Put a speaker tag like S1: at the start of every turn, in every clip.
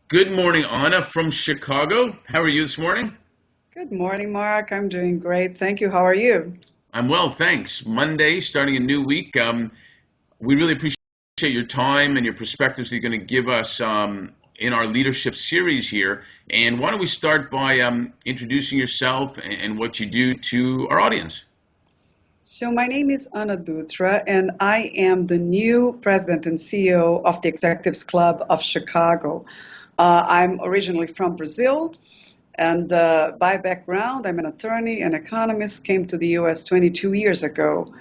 S1: Good morning, Anna from Chicago. How are you this morning?
S2: Good morning, Mark. I'm doing great. Thank you. How are you?
S1: I'm well, thanks. Monday, starting a new week. We really appreciate your time and your perspectives that you're going to give us in our leadership series here. And why don't we start by introducing yourself and what you do to our audience?
S2: So, my name is Anna Dutra, and I am the new president and CEO of the Executives Club of Chicago. I'm originally from Brazil, and by background, I'm an attorney and economist, came to the US 22 years ago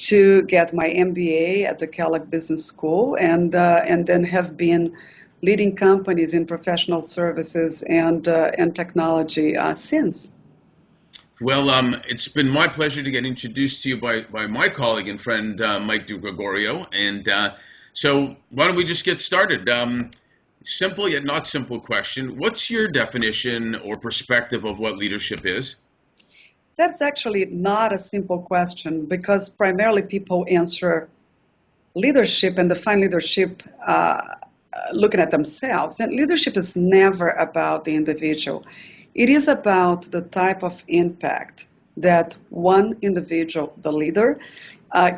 S2: to get my MBA at the Kellogg Business School, and then have been leading companies in professional services and technology since.
S1: Well, it's been my pleasure to get introduced to you by my colleague and friend, Mike DiGregorio. And so why don't we just get started? Simple yet not simple question. What's your definition or perspective of what leadership is?
S2: That's actually not a simple question because primarily people answer leadership and define leadership looking at themselves. And leadership is never about the individual. It is about the type of impact that one individual, the leader,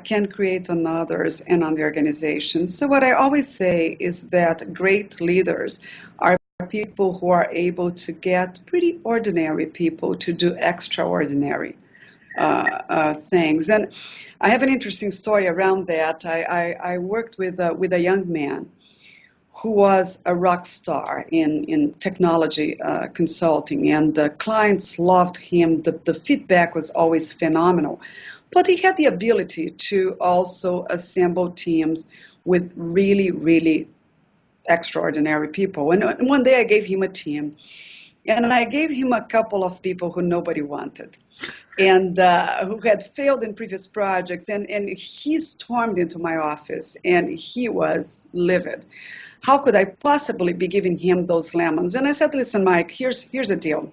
S2: can create on others and on the organization. So what I always say is that great leaders are people who are able to get pretty ordinary people to do extraordinary things. And I have an interesting story around that. I worked with a young man who was a rock star in technology consulting, and the clients loved him. The feedback was always phenomenal. But he had the ability to also assemble teams with really, really extraordinary people. And one day I gave him a team, and I gave him a couple of people who nobody wanted and who had failed in previous projects. And he stormed into my office, and he was livid. How could I possibly be giving him those lemons? And I said, listen, Mike, here's the deal.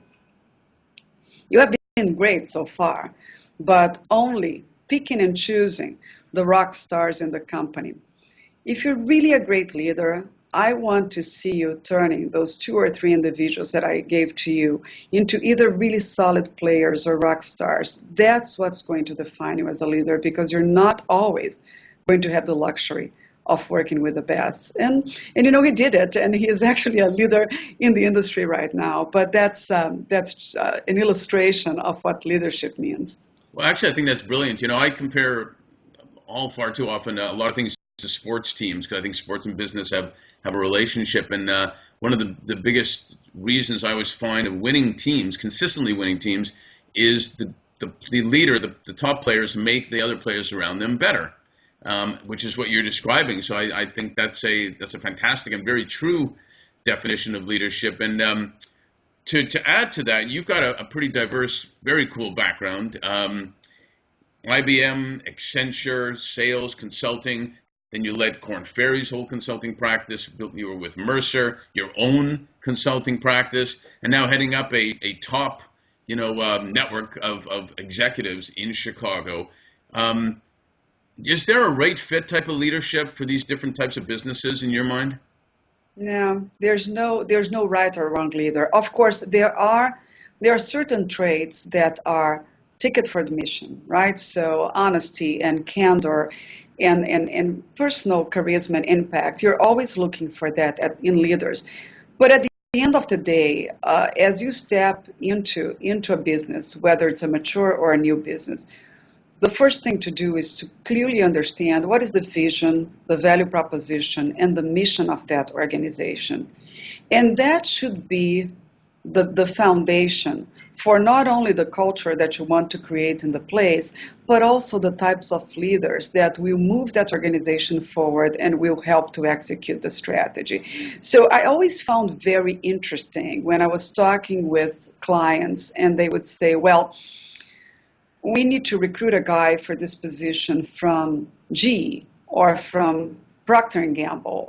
S2: You have been great so far, but only picking and choosing the rock stars in the company. If you're really a great leader, I want to see you turning those two or three individuals that I gave to you into either really solid players or rock stars. That's what's going to define you as a leader, because you're not always going to have the luxury of working with the best. And he did it, and he is actually a leader in the industry right now. But that's an illustration of what leadership means.
S1: Well, actually, I think that's brilliant. I compare all far too often a lot of things to sports teams because I think sports and business have a relationship. And one of the biggest reasons I always find of winning teams, consistently winning teams, is the leader, the top players make the other players around them better, which is what you're describing. So I think that's a fantastic and very true definition of leadership. And to add to that, you've got a pretty diverse, very cool background. IBM, Accenture, sales, consulting. Then you led Korn Ferry's whole consulting practice. You were with Mercer, your own consulting practice, and now heading up a top, network of executives in Chicago. Is there a right fit type of leadership for these different types of businesses in your mind?
S2: No, there's no right or wrong leader. Of course, there are certain traits that are ticket for admission, right? So honesty and candor and personal charisma and impact. You're always looking for that in leaders. But at the end of the day, as you step into a business, whether it's a mature or a new business, the first thing to do is to clearly understand what is the vision, the value proposition, and the mission of that organization. And that should be the foundation for not only the culture that you want to create in the place, but also the types of leaders that will move that organization forward and will help to execute the strategy. So I always found very interesting when I was talking with clients and they would say, well, we need to recruit a guy for this position from GE or from Procter and Gamble,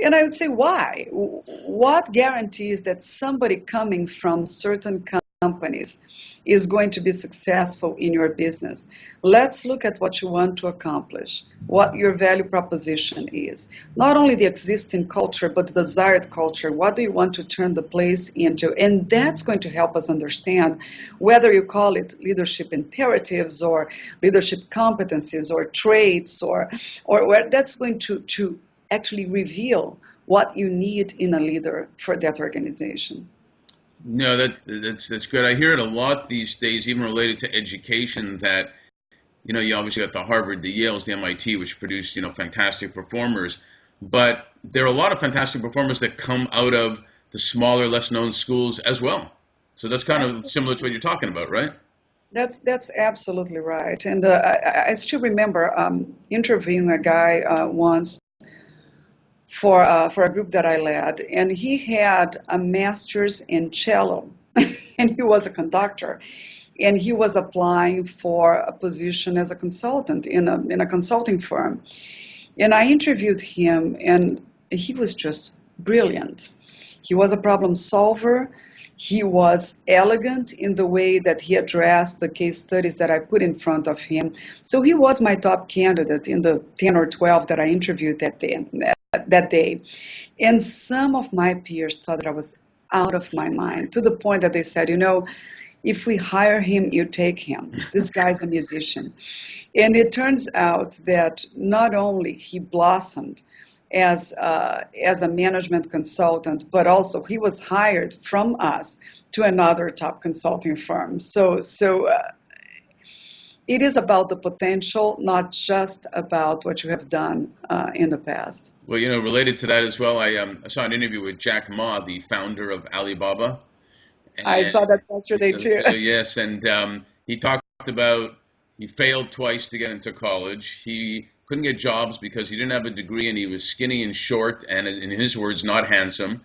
S2: and I would say, why? What guarantees that somebody coming from certain companies is going to be successful in your business. Let's look at what you want to accomplish, what your value proposition is. Not only the existing culture, but the desired culture. What do you want to turn the place into? And that's going to help us understand whether you call it leadership imperatives or leadership competencies or traits or where that's going to actually reveal what you need in a leader for that organization.
S1: No, that's good. I hear it a lot these days, even related to education, that you obviously got the Harvard, the Yales, the MIT, which produce fantastic performers, but there are a lot of fantastic performers that come out of the smaller, less known schools as well. So that's kind of similar to what you're talking about, right?
S2: That's absolutely right. And I still remember interviewing a guy once for a group that I led, and he had a master's in cello, and he was a conductor, and he was applying for a position as a consultant in a consulting firm. And I interviewed him, and he was just brilliant. He was a problem solver. He was elegant in the way that he addressed the case studies that I put in front of him. So he was my top candidate in the 10 or 12 that I interviewed that day. And some of my peers thought that I was out of my mind, to the point that they said, if we hire him, you take him. This guy's a musician. And it turns out that not only he blossomed as a management consultant, but also he was hired from us to another top consulting firm. So it is about the potential, not just about what you have done in the past.
S1: Well, related to that as well, I saw an interview with Jack Ma, the founder of Alibaba.
S2: I saw that yesterday too.
S1: Yes, and he talked about he failed twice to get into college. He couldn't get jobs because he didn't have a degree, and he was skinny and short, and in his words, not handsome.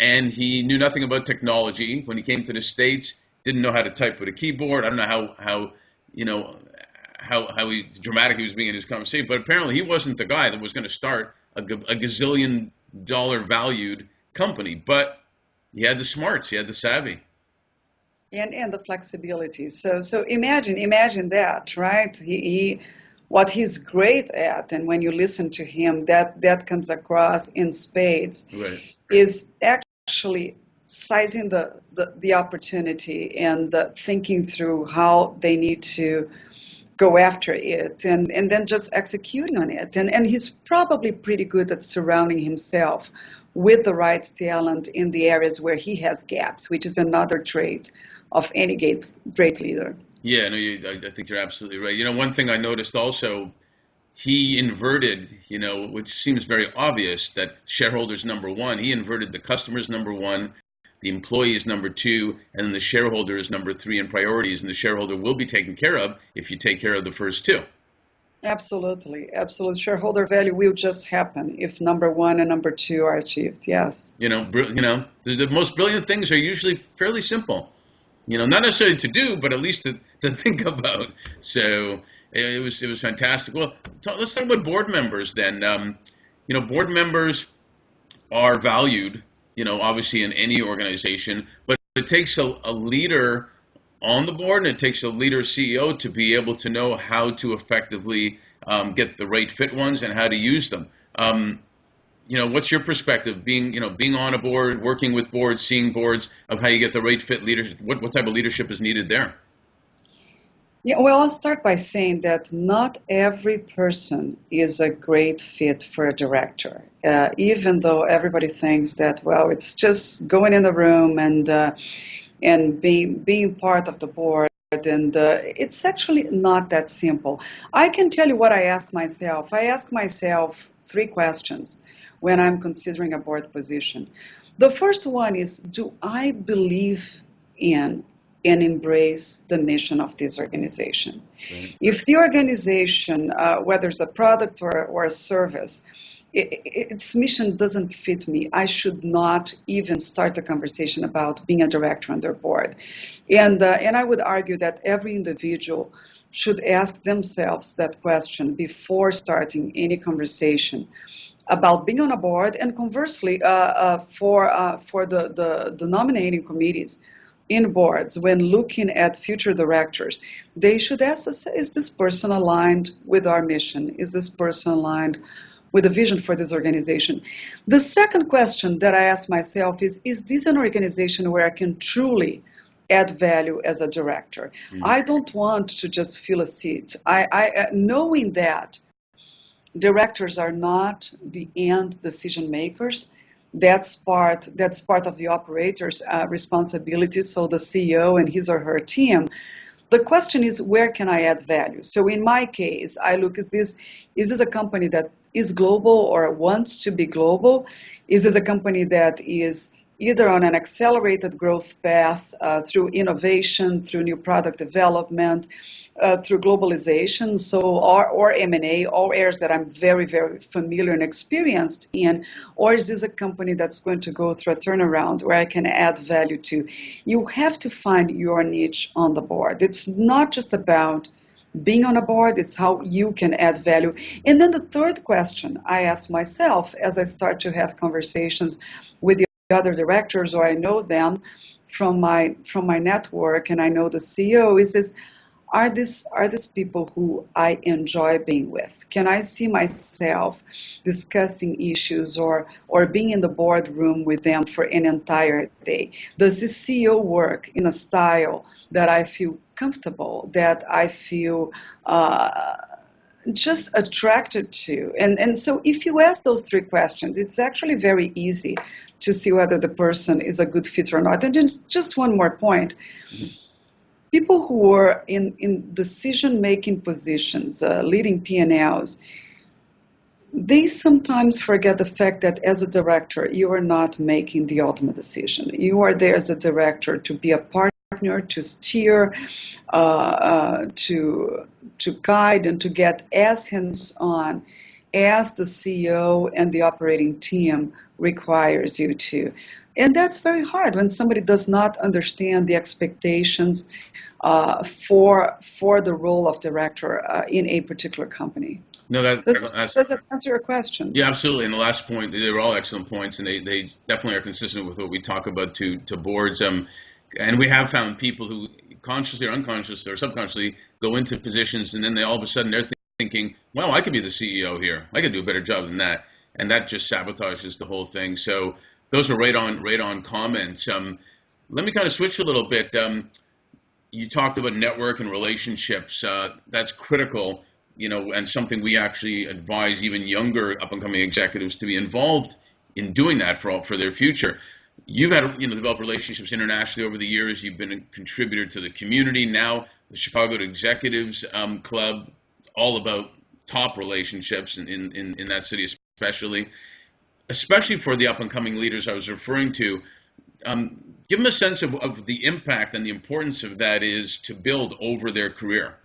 S1: And he knew nothing about technology. When he came to the States, didn't know how to type with a keyboard. I don't know how dramatic he was being in his conversation, but apparently he wasn't the guy that was going to start a gazillion dollar valued company. But he had the smarts, he had the savvy.
S2: And the flexibility. So imagine that, right? He what he's great at, and when you listen to him, that comes across in spades,
S1: Right.
S2: Is actually sizing the opportunity and thinking through how they need to go after it, and then just executing on it. And he's probably pretty good at surrounding himself with the right talent in the areas where he has gaps, which is another trait of any great leader.
S1: Yeah, no, I think you're absolutely right. One thing I noticed also, he inverted, which seems very obvious, that shareholders number one. He inverted the customers number one, the employee is number two, and then the shareholder is number three in priorities. And the shareholder will be taken care of if you take care of the first two.
S2: Absolutely. Shareholder value will just happen if number one and number two are achieved. Yes.
S1: The most brilliant things are usually fairly simple. Not necessarily to do, but at least to think about. So it was fantastic. Well, let's talk about board members then. Board members are valued, obviously in any organization, but it takes a leader on the board, and it takes a leader CEO to be able to know how to effectively get the right fit ones and how to use them. What's your perspective, being on a board, working with boards, seeing boards, of how you get the right fit leadership? What type of leadership is needed there?
S2: Yeah, well, I'll start by saying that not every person is a great fit for a director, even though everybody thinks that, well, it's just going in the room and being part of the board. And it's actually not that simple. I can tell you what I ask myself. I ask myself 3 questions when I'm considering a board position. The first one is, do I believe in and embrace the mission of this organization?
S1: Right.
S2: If the organization, whether it's a product or a service, its mission doesn't fit me, I should not even start the conversation about being a director on their board. And I would argue that every individual should ask themselves that question before starting any conversation about being on a board, and conversely, for the nominating committees, in boards, when looking at future directors, they should ask us, is this person aligned with our mission? Is this person aligned with a vision for this organization? The second question that I ask myself is this an organization where I can truly add value as a director? I don't want to just fill a seat. Knowing that directors are not the end decision makers, that's part of the operator's responsibility. So the CEO and his or her team. The question is, where can I add value? So in my case, I look, is this a company that is global or wants to be global? Is this a company that is either on an accelerated growth path through innovation, through new product development, through globalization, or M&A, all areas that I'm very, very familiar and experienced in, or is this a company that's going to go through a turnaround where I can add value to? You have to find your niche on the board. It's not just about being on a board, it's how you can add value. And then the third question I ask myself as I start to have conversations with the other directors, or I know them from my network, and I know the CEO, is this: are these people who I enjoy being with? Can I see myself discussing issues or being in the boardroom with them for an entire day? Does the CEO work in a style that I feel comfortable, that I feel just attracted to? And so if you ask those three questions, it's actually very easy to see whether the person is a good fit or not. And just one more point. People who are in decision-making positions, leading P&Ls, they sometimes forget the fact that as a director, you are not making the ultimate decision. You are there as a director to be a partner, to steer, to guide, and to get as hands-on as the CEO and the operating team requires you to. And that's very hard when somebody does not understand the expectations for the role of director in a particular company.
S1: No,
S2: Does that answer your question?
S1: Yeah, absolutely. And the last point, they're all excellent points, and they definitely are consistent with what we talk about to boards. And we have found people who consciously or unconsciously or subconsciously go into positions, and then they all of a sudden they're thinking, well, I could be the CEO here. I could do a better job than that. And that just sabotages the whole thing. So those are right on comments. Let me kind of switch a little bit. You talked about network and relationships. That's critical, and something we actually advise even younger up-and-coming executives to be involved in doing that for their future. You've had developed relationships internationally over the years. You've been a contributor to the community. Now the Chicago Executives Club, all about top relationships in that city especially for the up-and-coming leaders I was referring to. Give them a sense of the impact and the importance of that is to build over their career.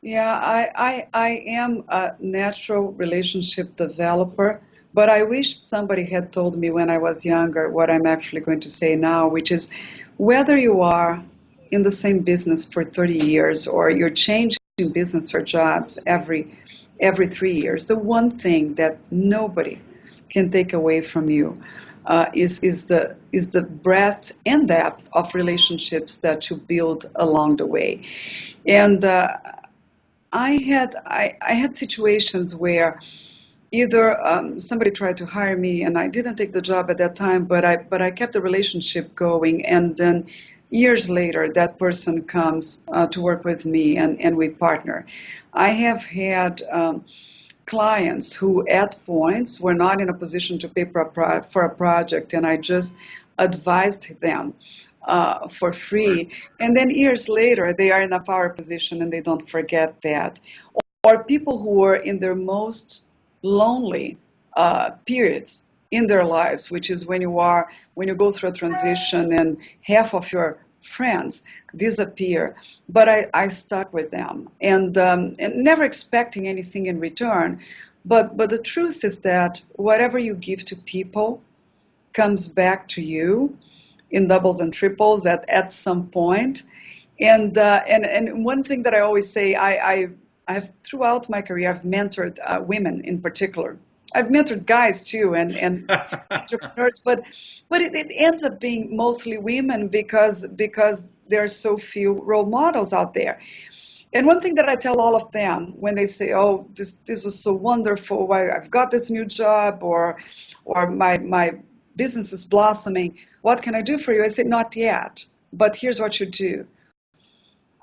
S2: Yeah, I am a natural relationship developer, but I wish somebody had told me when I was younger what I'm actually going to say now, which is whether you are in the same business for 30 years or you're changing business or jobs every 3 years, the one thing that nobody can take away from you is the breadth and depth of relationships that you build along the way. And I had situations where either somebody tried to hire me and I didn't take the job at that time, but I kept the relationship going, and then years later that person comes to work with me and we partner. I have had clients who at points were not in a position to pay for a project, and I just advised them for free, and then years later they are in a power position and they don't forget that. Or people who are in their most lonely periods in their lives, which is when you go through a transition and half of your friends disappear, but I stuck with them and never expecting anything in return. But the truth is that whatever you give to people comes back to you in doubles and triples at some point. And one thing that I always say, I've throughout my career, I've mentored women in particular I've mentored guys too, and entrepreneurs, but it ends up being mostly women because there are so few role models out there. And one thing that I tell all of them when they say, "Oh, this was so wonderful. Why I've got this new job, or my business is blossoming. What can I do for you?" I say, "Not yet, but here's what you do.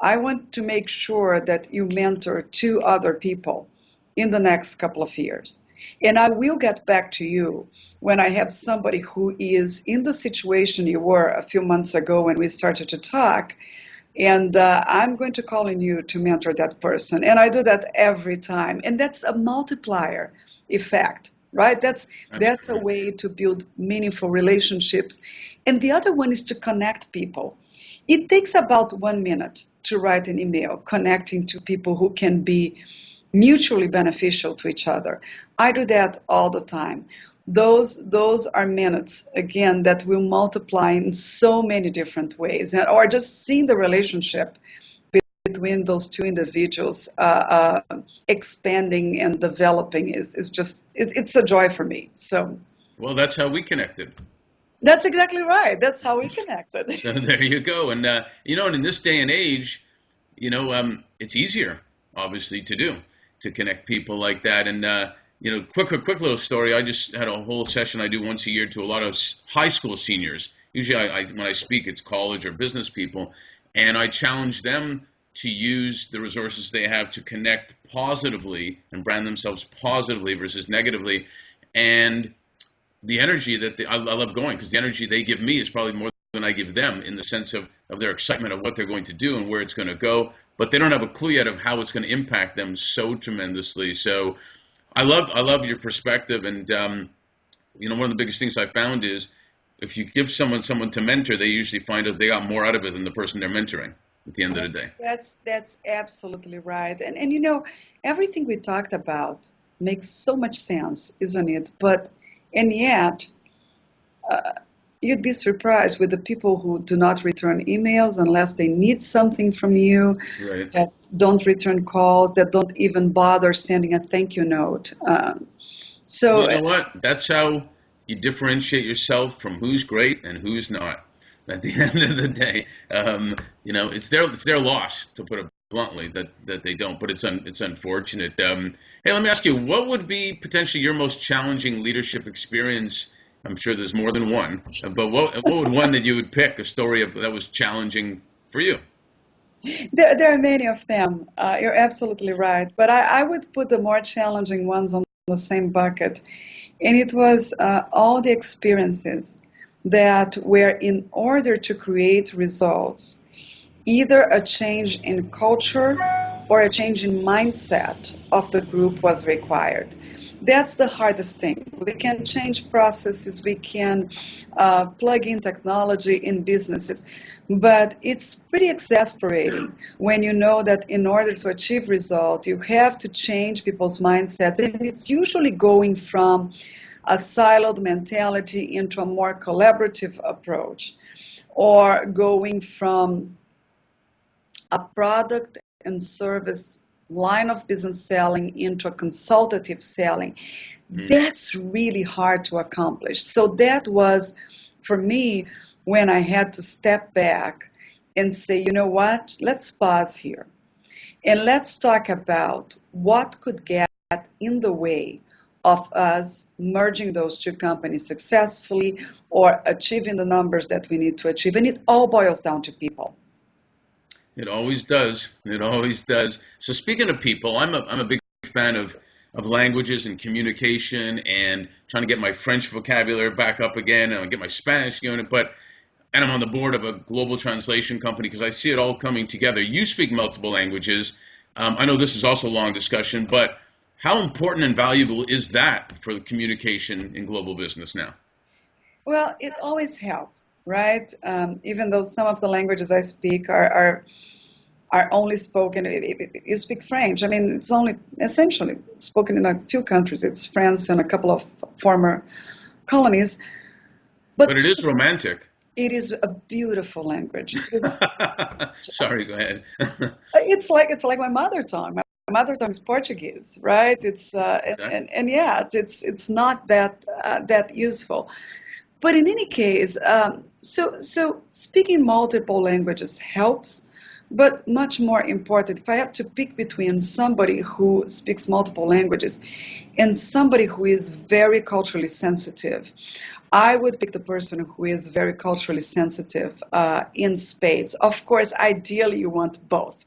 S2: I want to make sure that you mentor two other people in the next couple of years. And I will get back to you when I have somebody who is in the situation you were a few months ago when we started to talk. And I'm going to call on you to mentor that person." And I do that every time. And that's a multiplier effect, right? That's a way to build meaningful relationships. And the other one is to connect people. It takes about 1 minute to write an email connecting to people who can be mutually beneficial to each other. I do that all the time. Those are minutes, again, that will multiply in so many different ways. Or just seeing the relationship between those two individuals expanding and developing is just, it's a joy for me. So
S1: Well, that's how we connected.
S2: that's exactly right. That's how we connected.
S1: So there you go. And and in this day and age, it's easier, obviously, to connect people like that. And quick little story. I just had a whole session I do once a year to a lot of high school seniors. Usually, when I speak, it's college or business people, and I challenge them to use the resources they have to connect positively and brand themselves positively versus negatively. And the energy that I love going, because the energy they give me is probably more than I give them, in the sense of their excitement of what they're going to do and where it's going to go, but they don't have a clue yet of how it's going to impact them so tremendously. So I love your perspective, and one of the biggest things I found is if you give someone to mentor, they usually find out they got more out of it than the person they're mentoring at the end of the day.
S2: That's absolutely right. And everything we talked about makes so much sense, isn't it? And yet, you'd be surprised with the people who do not return emails unless they need something from you,
S1: Right.
S2: that don't return calls, that don't even bother sending a thank you note.
S1: Well,
S2: So,
S1: you know what? That's how you differentiate yourself from who's great and who's not. At the end of the day, it's their loss, to put it bluntly, that they don't. But it's unfortunate. Hey, let me ask you, what would be potentially your most challenging leadership experience? I'm sure there's more than one, but what would one that you would pick, a story that was challenging for you?
S2: there are many of them. You're absolutely right. But I would put the more challenging ones on the same bucket. And it was all the experiences that were in order to create results, either a change in culture or a change in mindset of the group was required. That's the hardest thing. We can change processes, we can plug in technology in businesses, but it's pretty exasperating when you know that in order to achieve result, you have to change people's mindsets, and it's usually going from a siloed mentality into a more collaborative approach, or going from a product and service line of business selling into a consultative selling. That's really hard to accomplish. So that was, for me, when I had to step back and say, you know what, let's pause here and let's talk about what could get in the way of us merging those two companies successfully or achieving the numbers that we need to achieve. And it all boils down to people.
S1: It always does. It always does. So speaking of people, I'm a big fan of languages and communication, and trying to get my French vocabulary back up again, and get my Spanish going. And I'm on the board of a global translation company because I see it all coming together. You speak multiple languages. I know this is also a long discussion, but how important and valuable is that for communication in global business now?
S2: Well, it always helps, right? Even though some of the languages I speak are only spoken. You speak French. I mean, it's only essentially spoken in a few countries. It's France and a couple of former colonies.
S1: But it is romantic.
S2: It is a beautiful language.
S1: Sorry, go ahead.
S2: It's like my mother tongue. mother tongue is Portuguese, right? It's
S1: Exactly.
S2: and yeah, it's not that useful. But in any case, so speaking multiple languages helps, but much more important, if I have to pick between somebody who speaks multiple languages and somebody who is very culturally sensitive, I would pick the person who is very culturally sensitive in spades. Of course, ideally, you want both.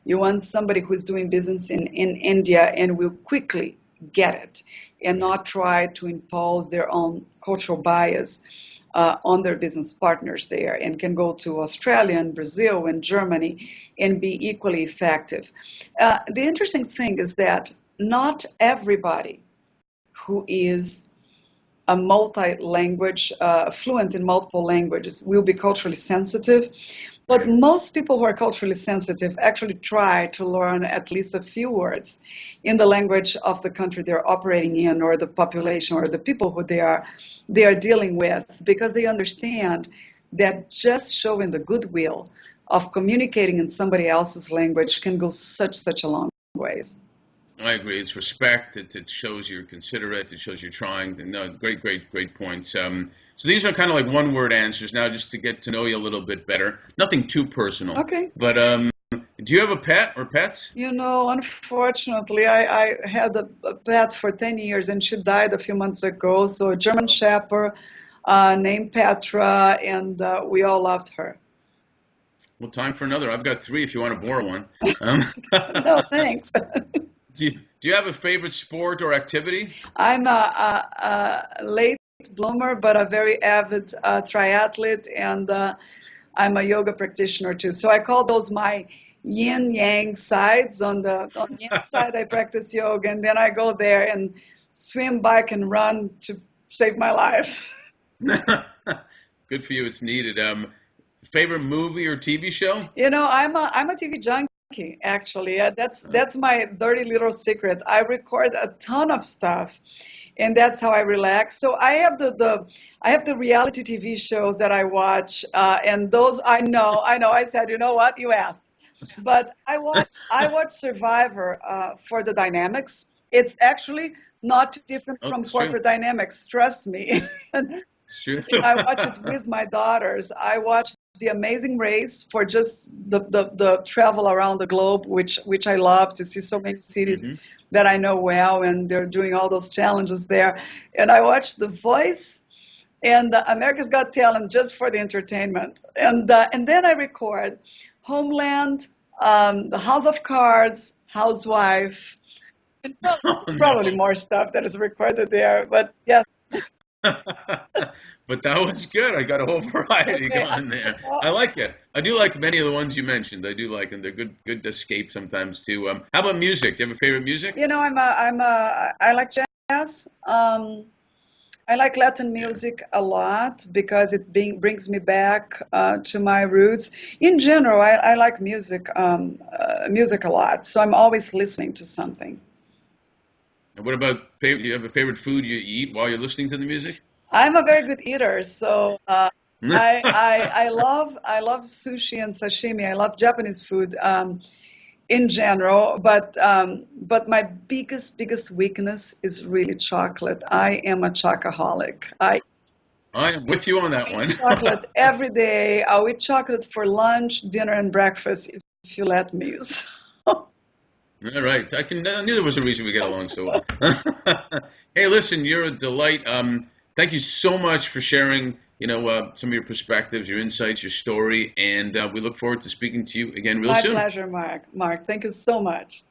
S2: You want somebody who's doing business in India and will quickly get it and not try to impose their own cultural bias on their business partners there and can go to Australia and Brazil and Germany and be equally effective. The interesting thing is that not everybody who is a multi-language, fluent in multiple languages, will be culturally sensitive. But most people who are culturally sensitive actually try to learn at least a few words in the language of the country they're operating in, or the population, or the people who they are dealing with, because they understand that just showing the goodwill of communicating in somebody else's language can go such a long ways.
S1: I agree. It's respect. It shows you're considerate. It shows you're trying. No, great points. So these are kind of like one-word answers now, just to get to know you a little bit better. Nothing too personal.
S2: Okay.
S1: But do you have a pet or pets?
S2: You know, unfortunately, I had a pet for 10 years and she died a few months ago. So a German Shepherd named Petra, and we all loved her.
S1: Well, time for another. I've got three if you want to borrow one. Um,
S2: No, thanks.
S1: do you have a favorite sport or activity?
S2: I'm a late bloomer, but a very avid triathlete, and I'm a yoga practitioner too. So I call those my yin yang sides. On the yin side, I practice yoga, and then I go there and swim, bike, and run to save my life.
S1: Good for you. It's needed. Favorite movie or TV show?
S2: You know, I'm a TV junkie actually. That's my dirty little secret. I record a ton of stuff, and that's how I relax. So I have the reality TV shows that I watch, and those I know. I said, you know what? You asked, but I watch Survivor for the dynamics. It's actually not too different
S1: Oh,
S2: from
S1: it's true.
S2: corporate dynamics. Trust me.
S1: It's true.
S2: I watch it with my daughters. I watch The Amazing Race for just the travel around the globe, which I love to see so many cities
S1: hmm
S2: that I know well, and they're doing all those challenges there. And I watch The Voice and America's Got Talent just for the entertainment. And then I record Homeland, The House of Cards, Housewife, and
S1: Oh
S2: probably
S1: no.
S2: more stuff that is recorded there. But yes,
S1: But that was good. I got a whole variety
S2: okay.
S1: going there. I like it. I do like many of the ones you mentioned. I do like them. They're good escape sometimes too. How about music? Do you have a favorite music?
S2: You know, I like jazz. I like Latin
S1: Yeah.
S2: music a lot because brings me back to my roots. In general, I like music a lot. So I'm always listening to something.
S1: And what about favorite? Do you have a favorite food you eat while you're listening to the music?
S2: I'm a very good eater, so I love sushi and sashimi. I love Japanese food. In general, but my biggest weakness is really chocolate. I am a chocoholic. I
S1: I am with you on that
S2: eat
S1: one.
S2: chocolate every day. I'll eat chocolate for lunch, dinner, and breakfast if you let me. So,
S1: All right. I knew there was a reason we get along so well. Hey, listen, you're a delight. Thank you so much for sharing, some of your perspectives, your insights, your story, and we look forward to speaking to you again real
S2: my
S1: soon.
S2: pleasure, Mark. Mark, thank you so much.